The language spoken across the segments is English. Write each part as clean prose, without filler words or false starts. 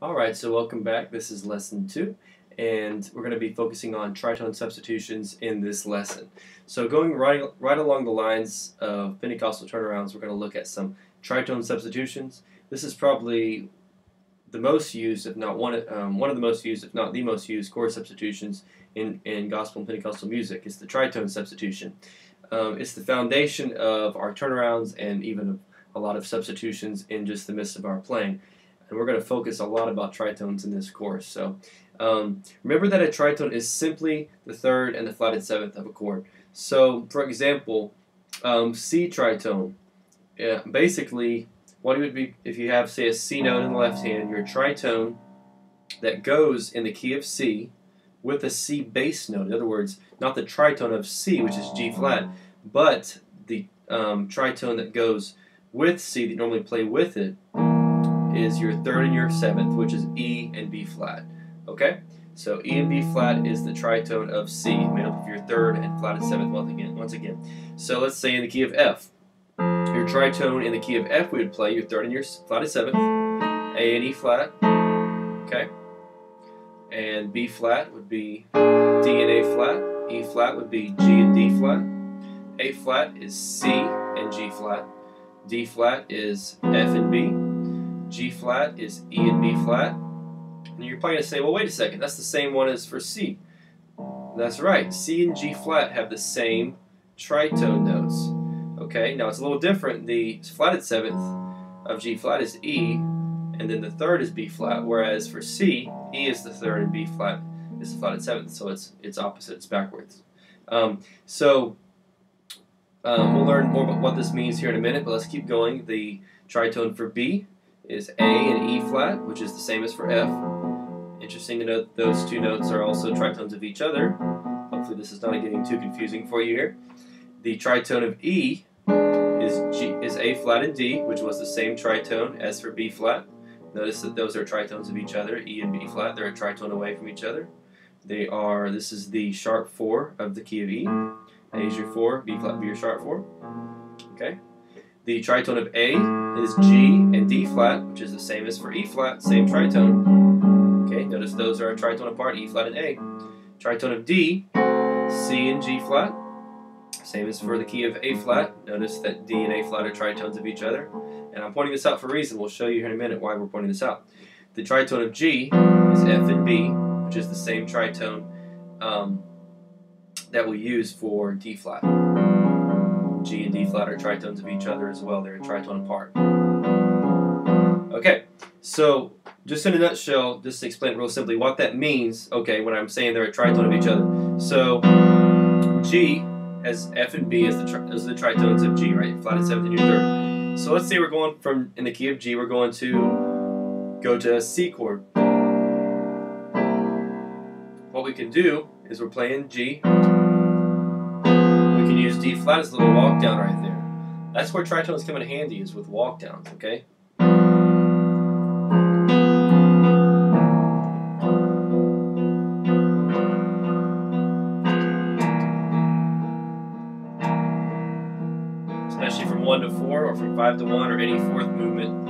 Alright, so welcome back. This is lesson 2, and we're going to be focusing on tritone substitutions in this lesson. So going right along the lines of Pentecostal turnarounds, we're going to look at some tritone substitutions. This is probably the most used, if not one of the most used, if not the most used chord substitutions in gospel and Pentecostal music. It's the tritone substitution. It's the foundation of our turnarounds and even a lot of substitutions in just the midst of our playing. And we're going to focus a lot about tritones in this course. So remember that a tritone is simply the third and the flatted seventh of a chord. So for example, C tritone. Basically, what it would be if you have, say, a C note in the left hand, your tritone that goes in the key of C with a C bass note. In other words, not the tritone of C, which is G flat, but the tritone that goes with C that you normally play with it is your third and your seventh, which is E and B flat. Okay? So E and B flat is the tritone of C, made up of your third and flatted seventh once again. So let's say in the key of F. Your tritone in the key of F, we would play your third and your flatted seventh, A and E flat, okay? And B flat would be D and A flat, E flat would be G and D flat, A flat is C and G flat, D flat is F and B, G flat is E and B flat. And you're probably going to say, well, wait a second, that's the same one as for C. That's right, C and G flat have the same tritone notes. Okay, now it's a little different. The flatted seventh of G flat is E, and then the third is B flat, whereas for C, E is the third and B flat is the flatted seventh, so it's opposite, it's backwards. We'll learn more about what this means here in a minute, but let's keep going. The tritone for B is A and E flat, which is the same as for F. Interesting to note those two notes are also tritones of each other. Hopefully this is not getting too confusing for you here. The tritone of E is A flat and D, which was the same tritone as for B flat. Notice that those are tritones of each other, E and B flat. They're a tritone away from each other. This is the sharp 4 of the key of E. A is your 4, B flat would be your sharp 4. Okay. The tritone of A is G and D flat, which is the same as for E flat, same tritone. Okay, notice those are a tritone apart, E flat and A. Tritone of D, C and G flat, same as for the key of A flat. Notice that D and A flat are tritones of each other. And I'm pointing this out for a reason. We'll show you here in a minute why we're pointing this out. The tritone of G is F and B, which is the same tritone that we use for D flat. G and D flat are tritones of each other as well. They're a tritone apart. Okay, so just in a nutshell, just to explain it real simply, what that means, okay, when I'm saying they're a tritone of each other. So G has F and B as the tritones of G, right? Flatted seventh and your third. So let's say we're going from, in the key of G, we're going to go to a C chord. What we can do is we're playing G. We can use D flat as a little walk down right there. That's where tritones come in handy, is with walk downs, okay? Especially from 1 to 4 or from 5 to 1 or any fourth movement.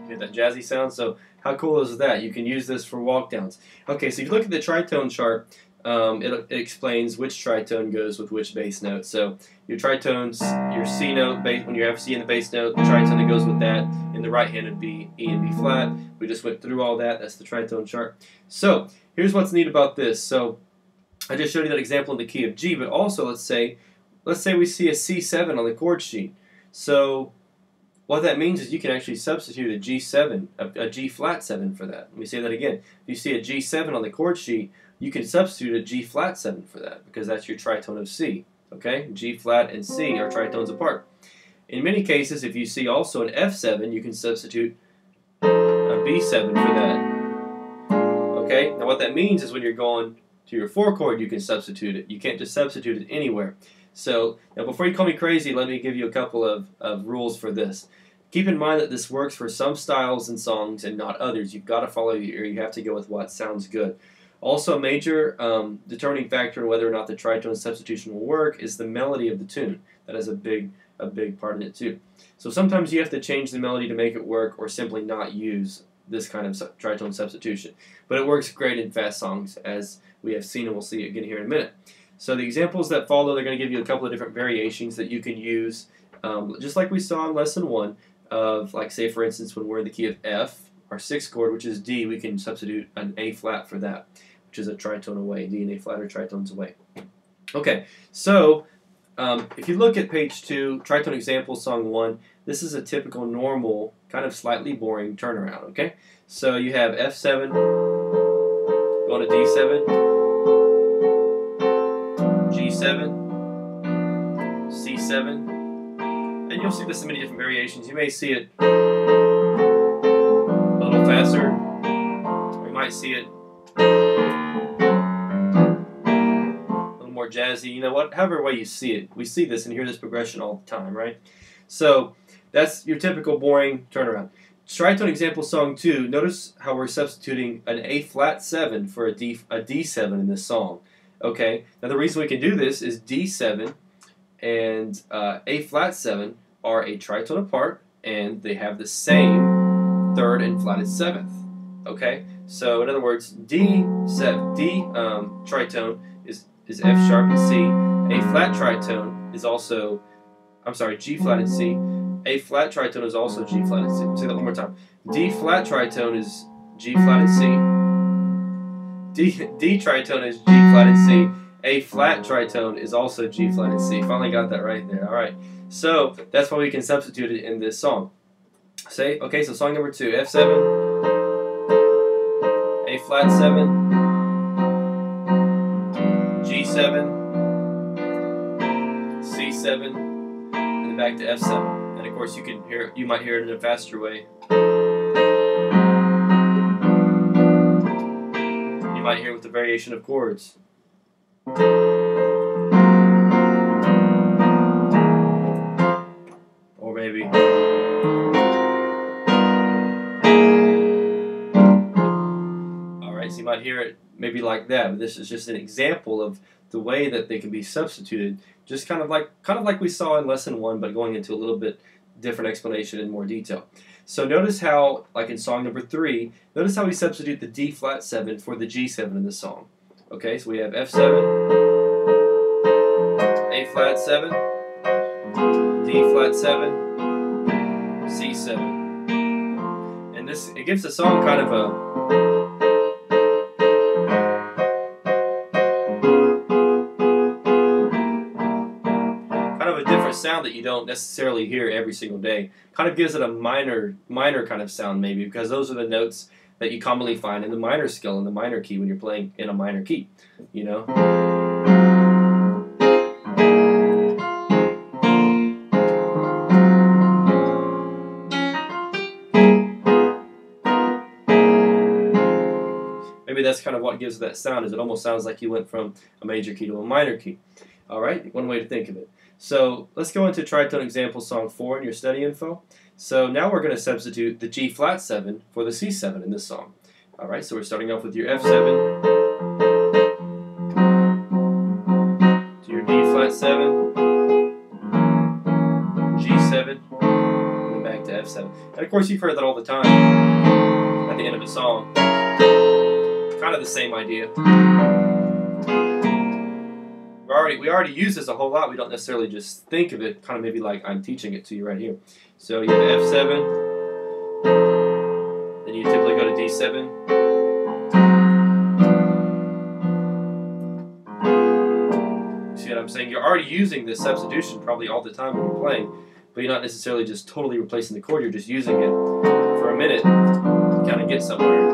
Hear that jazzy sound? So how cool is that? You can use this for walk downs. Okay, so if you look at the tritone chart, it explains which tritone goes with which bass note. So your tritones, your C note, when you have C in the bass note, the tritone that goes with that in the right hand would be E and B flat. We just went through all that. That's the tritone chart. So here's what's neat about this. So I just showed you that example in the key of G, but also let's say we see a C7 on the chord sheet. So what that means is you can actually substitute a G7, a G flat 7 for that. Let me say that again. If you see a G7 on the chord sheet, you can substitute a G flat 7 for that because that's your tritone of C. Okay? G flat and C are tritones apart. In many cases, if you see also an F7, you can substitute a B7 for that. Okay? Now what that means is when you're going to your 4 chord, you can substitute it. You can't just substitute it anywhere. So, now before you call me crazy, let me give you a couple of rules for this. Keep in mind that this works for some styles and songs and not others. You've got to follow your ear. You have to go with what sounds good. Also, a major determining factor in whether or not the tritone substitution will work is the melody of the tune. That has a big a big part in it too. So sometimes you have to change the melody to make it work, or simply not use this kind of tritone substitution. But it works great in fast songs, as we have seen, and we'll see again here in a minute. So the examples that follow, they're going to give you a couple of different variations that you can use, just like we saw in lesson 1, of, like, say for instance, when we're in the key of F, our 6th chord, which is D, we can substitute an A flat for that, which is a tritone away. D and A flat are tritones away. Okay, so if you look at page 2, tritone example song 1, this is a typical, normal, kind of slightly boring turnaround, okay? So you have F7, go to D7, G7, C7, and you'll see this in many different variations. You may see it a little faster, or you might see it a little more jazzy. You know what? However way you see it, we see this and hear this progression all the time, right? So that's your typical boring turnaround. Tritone example song 2, notice how we're substituting an A flat 7 for a D7 in this song. Okay, now the reason we can do this is D7 and A flat 7 are a tritone apart, and they have the same 3rd and flatted 7th. Okay, so in other words, D tritone is F sharp and C. A flat tritone is also, I'm sorry, G flat and C. A flat tritone is also G flat and C. Say that one more time. D flat tritone is G flat and C. D tritone is G flat and C. A flat tritone is also G flat and C. Finally got that right there. All right. So that's why we can substitute it in this song. Say, okay, so song number 2, F7, A flat 7, G7, C7, and then back to F7. And of course, you might hear it in a faster way. You might hear it with the variation of chords. Or maybe. Alright, so you might hear it maybe like that, but this is just an example of the way that they can be substituted, just kind of like we saw in lesson 1, but going into a little bit different explanation in more detail. So notice how, like in song number 3, notice how we substitute the D flat 7 for the G7 in this song. Okay, so we have F7, A flat 7, D flat 7, C7. And this, it gives the song kind of a different sound that you don't necessarily hear every single day. Kind of gives it a minor kind of sound, maybe, because those are the notes that you commonly find in the minor scale, in the minor key, when you're playing in a minor key, you know? Maybe that's kind of what gives that sound, is it almost sounds like you went from a major key to a minor key. Alright, one way to think of it. So let's go into tritone example song 4 in your study info. So now we're going to substitute the G flat 7 for the C7 in this song. Alright, so we're starting off with your F7 to your D flat 7, G7, and then back to F7. And of course you've heard that all the time at the end of a song. Kind of the same idea. We already use this a whole lot. We don't necessarily just think of it, kind of maybe like I'm teaching it to you right here. So you have F7, then you typically go to D7, see what I'm saying? You're already using this substitution probably all the time when you're playing, but you're not necessarily just totally replacing the chord. You're just using it for a minute to kind of get somewhere.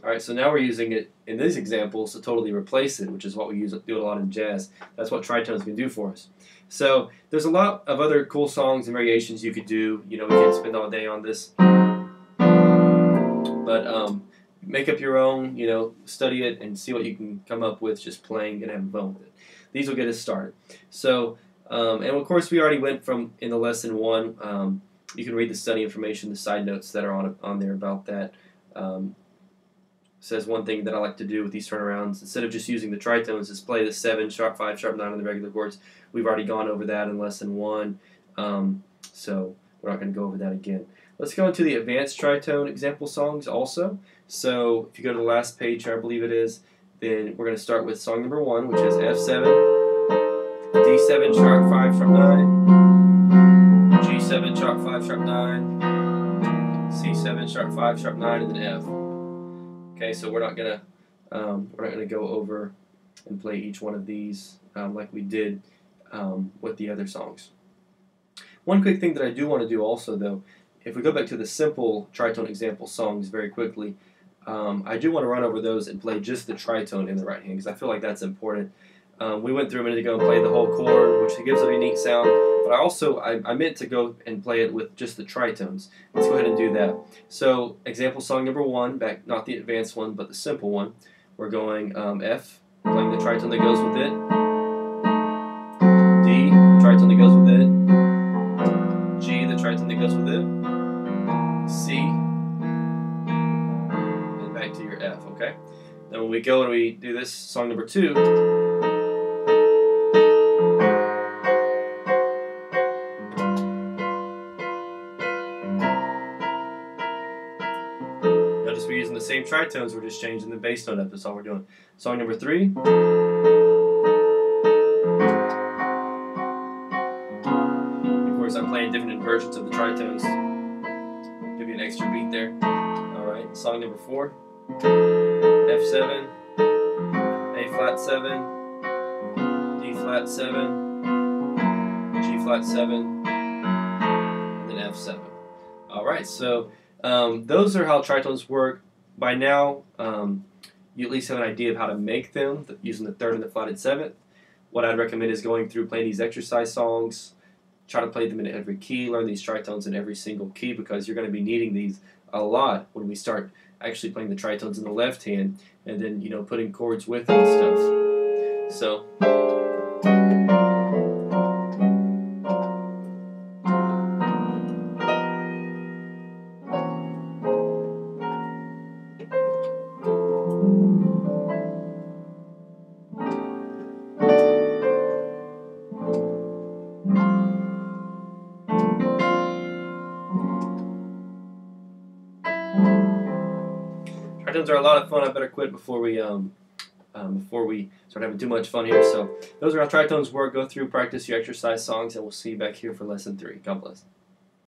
Alright, so now we're using it in these examples to totally replace it, which is what we do a lot in jazz. That's what tritones can do for us. So there's a lot of other cool songs and variations you could do. You know, we can't spend all day on this. But make up your own, you know, study it and see what you can come up with just playing and having fun with it. These will get us started. So, and of course we already went from in the lesson 1. You can read the study information, the side notes that are on there about that. says one thing that I like to do with these turnarounds, instead of just using the tritones, is play the 7, sharp 5, sharp 9 on the regular chords. We've already gone over that in lesson 1, so we're not going to go over that again. Let's go into the advanced tritone example songs also. So if you go to the last page here, I believe it is, then we're going to start with song number 1, which is F7, D7, sharp 5, sharp 9, G7, sharp 5, sharp 9, C7, sharp 5, sharp 9, and then F. Okay, so we're not gonna go over and play each one of these like we did with the other songs. One quick thing that I do want to do also, though, if we go back to the simple tritone example songs very quickly, I do want to run over those and play just the tritone in the right hand, because I feel like that's important. We went through a minute ago and played the whole chord, which gives it a unique sound, but I meant to go and play it with just the tritones. Let's go ahead and do that. So, example song number 1, not the advanced one, but the simple one. We're going F, playing the tritone that goes with it, D, the tritone that goes with it, G, the tritone that goes with it, C, and back to your F, okay? Then when we go and we do this, song number 2, notice we're using the same tritones, we're just changing the bass note up, that's all we're doing. Song number 3. Of course, I'm playing different inversions of the tritones. Give you an extra beat there. Alright, song number 4. F7, A flat 7, D flat 7, G flat 7, and then F7. Alright, so those are how tritones work. By now, you at least have an idea of how to make them using the 3rd and the flatted 7th. What I'd recommend is going through playing these exercise songs, try to play them in every key, learn these tritones in every single key, because you're going to be needing these a lot when we start actually playing the tritones in the left hand, and then, you know, putting chords with it and stuff. So tritones are a lot of fun. I better quit before we start having too much fun here. So those are how tritones work. Go through, practice your exercise songs, and we'll see you back here for lesson 3. God bless.